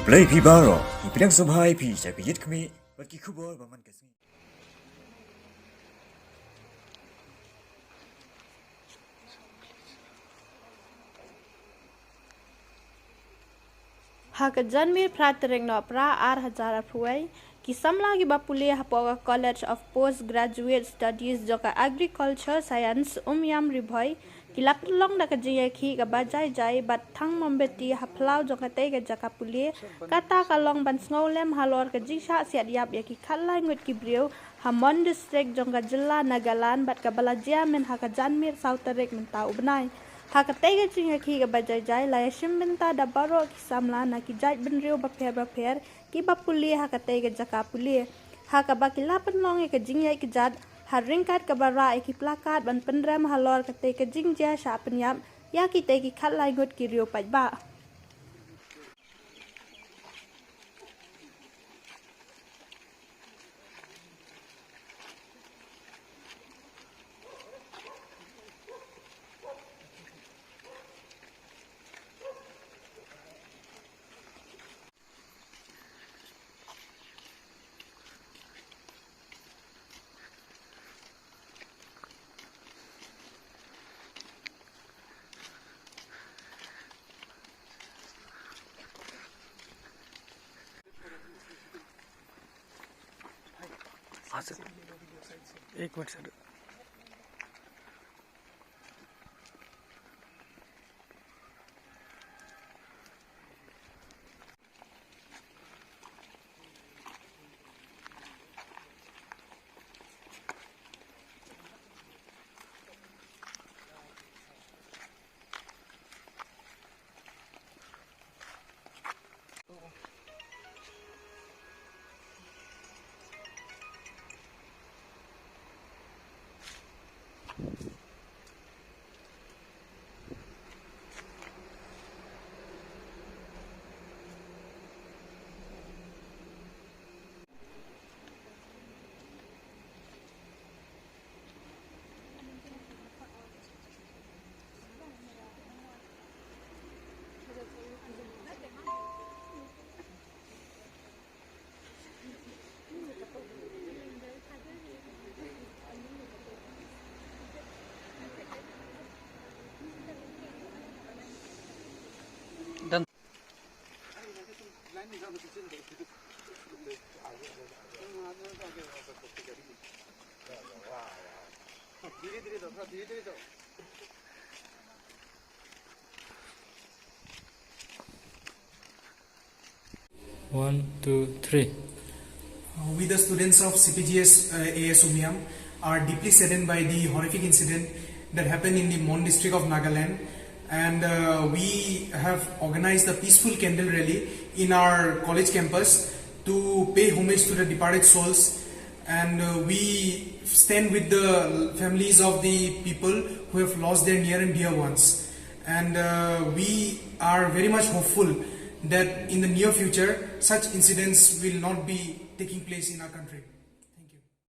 Play Pibaro, Ipinang Subhai Pi, Sapiyit Kami, Baki Kubor, Baman Kasmi. Haka janmir pratereng no pra R1000 pruai ki samla gi bapule hapoga College of Postgraduate Studies joka Agriculture Science yam ribhoi ki laplong da kajiya khi ga bajai jai bat thang mombeti haplau joka te ga jaka pule kata kalong ban snolem halor ka jisha siat yap ya ki khalai ngut ki breu Hamon district jonga jilla Nagaland bat ka balajia men haka janmir sautarek menta ubnai haka tega jinga ki ga bajai jai la yashim minta da baro ki samla na ki jai benrio baper ki bapuli haka tega jaka puli haka bakila penlong ka jinga ki jad haringkat ka bara ki plakat ban pendram halor ka tega jingja sha penyap ya ki tegi khalai ngot ki rio pajba एक minute sir done One, two, three. We, the students of CPGS AS Umiam, are deeply saddened by the horrific incident that happened in the Mon district of Nagaland, and we have organized a peaceful candle rally in our college campus to pay homage to the departed souls, and we stand with the families of the people who have lost their near and dear ones, and we are very much hopeful that in the near future such incidents will not be taking place in our country.